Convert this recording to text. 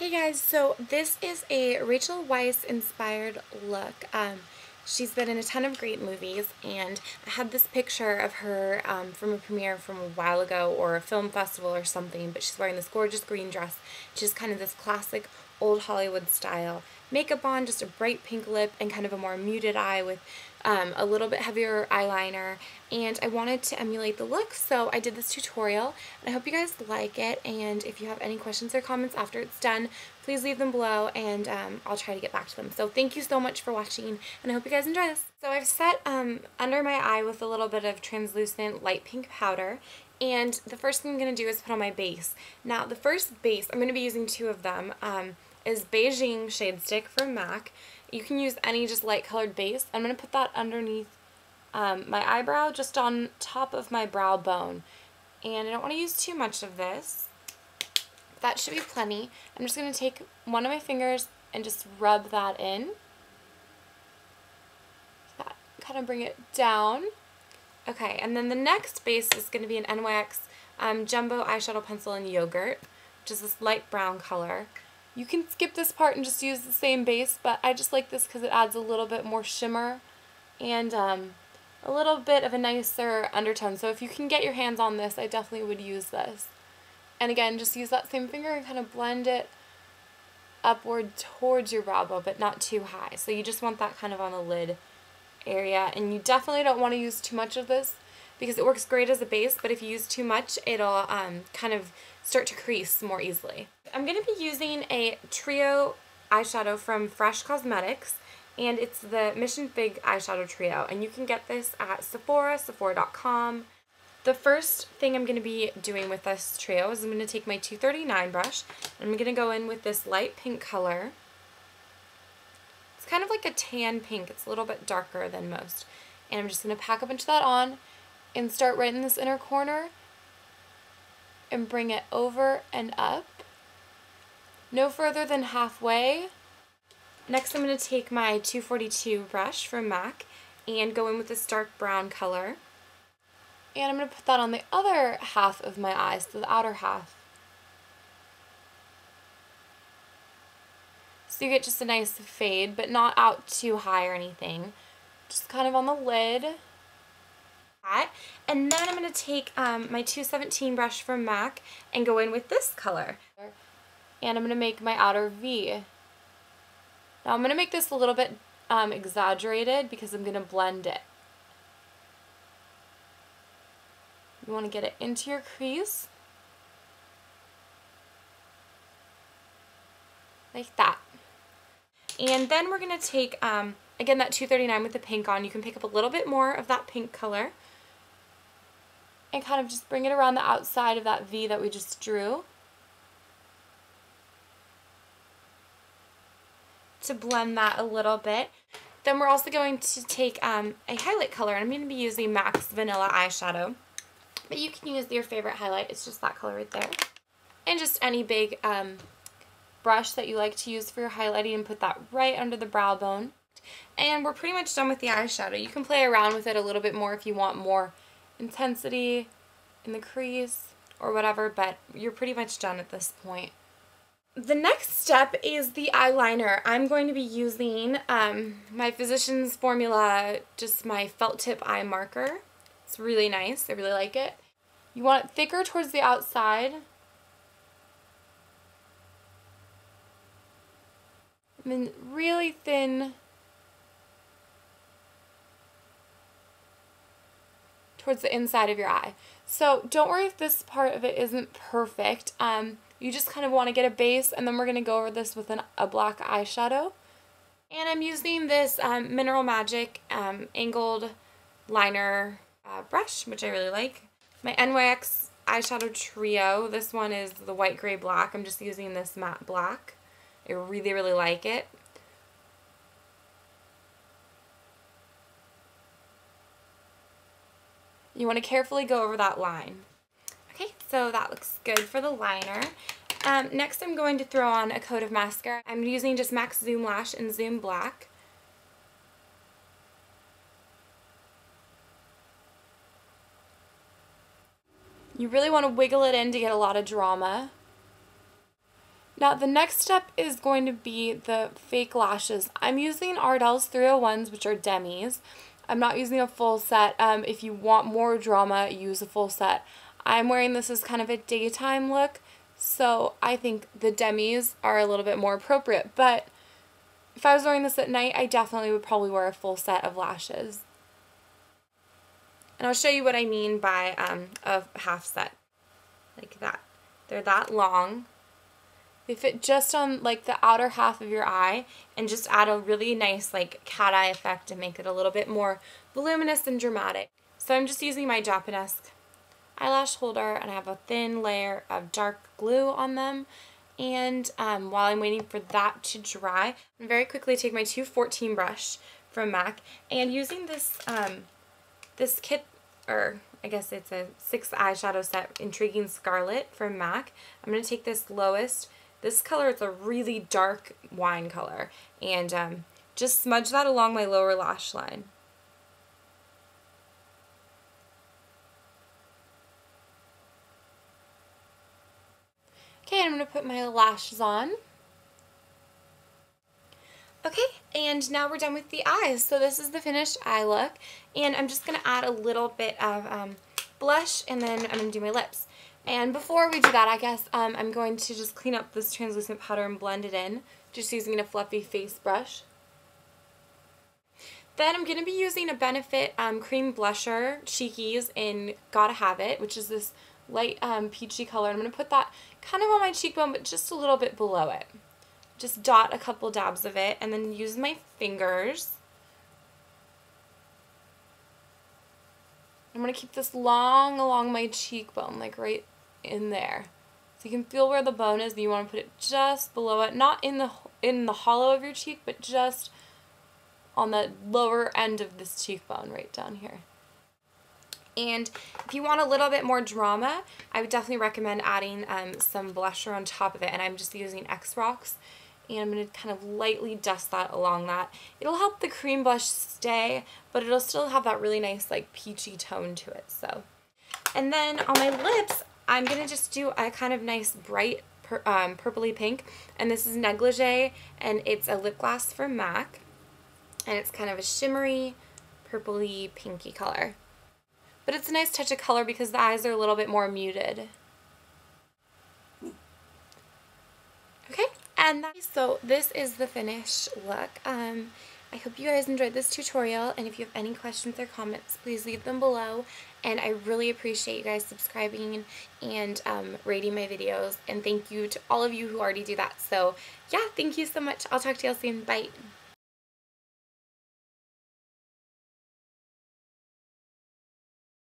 Hey guys, so this is a Rachel Weisz inspired look. She's been in a ton of great movies, and I had this picture of her from a premiere from a while ago, or a film festival or something, but she's wearing this gorgeous green dress. She's kind of this classic old Hollywood style makeup on, just a bright pink lip and kind of a more muted eye with a little bit heavier eyeliner, and I wanted to emulate the look, so I did this tutorial, and I hope you guys like it, and if you have any questions or comments after it's done, please leave them below, and I'll try to get back to them. So thank you so much for watching, and I hope you guys enjoy this. So I've set under my eye with a little bit of translucent light pink powder, and the first thing I'm going to do is put on my base. Now the first base, I'm going to be using two of them, is Beijing Shade Stick from MAC. You can use any just light colored base. I'm going to put that underneath my eyebrow, just on top of my brow bone. And I don't want to use too much of this. That should be plenty. I'm just going to take one of my fingers and just rub that in. That kind of bring it down. Okay, and then the next base is going to be an NYX Jumbo Eyeshadow Pencil in Yogurt, which is this light brown color. You can skip this part and just use the same base, but I just like this because it adds a little bit more shimmer and a little bit of a nicer undertone. So if you can get your hands on this, I definitely would use this. And again, just use that same finger and kind of blend it upward towards your brow bone, but not too high. So you just want that kind of on the lid area. And you definitely don't want to use too much of this because it works great as a base, but if you use too much, it'll kind of start to crease more easily. I'm going to be using a trio eyeshadow from Fresh Cosmetics, and it's the Mission Fig eyeshadow trio, and you can get this at Sephora, Sephora.com. The first thing I'm going to be doing with this trio is I'm going to take my 239 brush, and I'm going to go in with this light pink color. It's kind of like a tan pink. It's a little bit darker than most. And I'm just going to pack a bunch of that on and start right in this inner corner and bring it over and up. No further than halfway. Next I'm going to take my 242 brush from MAC and go in with this dark brown color. And I'm going to put that on the other half of my eyes, so the outer half. So you get just a nice fade, but not out too high or anything. Just kind of on the lid. And then I'm going to take my 217 brush from MAC and go in with this color. And I'm going to make my outer V. Now I'm going to make this a little bit exaggerated because I'm going to blend it. You want to get it into your crease. Like that. And then we're going to take, again, that 239 with the pink on. You can pick up a little bit more of that pink color and kind of just bring it around the outside of that V that we just drew to blend that a little bit. Then we're also going to take a highlight color, and I'm going to be using MAC's Vanilla Eyeshadow, but you can use your favorite highlight. It's just that color right there. And just any big brush that you like to use for your highlighting, and put that right under the brow bone. And we're pretty much done with the eyeshadow. You can play around with it a little bit more if you want more intensity in the crease or whatever, but you're pretty much done at this point. The next step is the eyeliner. I'm going to be using my Physicians Formula, just my felt tip eye marker. It's really nice. I really like it. You want it thicker towards the outside. And then really thin towards the inside of your eye. So don't worry if this part of it isn't perfect. You just kind of want to get a base, and then we're going to go over this with a black eyeshadow. And I'm using this Mineral Magic angled liner brush, which I really like. My NYX eyeshadow trio. This one is the white, gray, black. I'm just using this matte black. I really, really like it. You want to carefully go over that line. Okay, so that looks good for the liner. Next I'm going to throw on a coat of mascara. I'm using just MAC's Zoom Lash in Zoom Black. You really want to wiggle it in to get a lot of drama. Now the next step is going to be the fake lashes. I'm using Ardell's 301s, which are demis. I'm not using a full set. If you want more drama, use a full set. I'm wearing this as kind of a daytime look, so I think the demis are a little bit more appropriate. But if I was wearing this at night, I definitely would probably wear a full set of lashes. And I'll show you what I mean by a half set, like that. They're that long. They fit just on like the outer half of your eye and just add a really nice like cat eye effect and make it a little bit more voluminous and dramatic. So I'm just using my Japanesque eyelash holder, and I have a thin layer of dark glue on them. And while I'm waiting for that to dry, I'm very quickly take my 214 brush from MAC, and using this this kit, or I guess it's a 6 eyeshadow set, Intriguing Scarlet from MAC. I'm going to take this lowest. This color is a really dark wine color, and just smudge that along my lower lash line. Okay, I'm going to put my lashes on. Okay, and now we're done with the eyes. So this is the finished eye look, and I'm just going to add a little bit of blush, and then I'm going to do my lips. And before we do that, I guess I'm going to just clean up this translucent powder and blend it in, just using a fluffy face brush. Then I'm going to be using a Benefit cream blusher, Cheekies, in Gotta Have It, which is this light peachy color. I'm going to put that kind of on my cheekbone, but just a little bit below it. Just dot a couple dabs of it, and then use my fingers. I'm going to keep this long along my cheekbone, like right in there. So you can feel where the bone is, and you want to put it just below it, not in the hollow of your cheek, but just on the lower end of this cheekbone right down here. And if you want a little bit more drama, I would definitely recommend adding some blusher on top of it, and I'm just using X-Rocks. And I'm going to kind of lightly dust that along that. It'll help the cream blush stay, but it'll still have that really nice like peachy tone to it. So, and then on my lips, I'm going to just do a kind of nice bright purpley pink. And this is Negligee, and it's a lip gloss from MAC. And it's kind of a shimmery, purpley, pinky color. But it's a nice touch of color because the eyes are a little bit more muted. Okay. And so this is the finished look. I hope you guys enjoyed this tutorial, and if you have any questions or comments, please leave them below. And I really appreciate you guys subscribing and rating my videos, and thank you to all of you who already do that. So yeah, thank you so much. I'll talk to you all soon. Bye.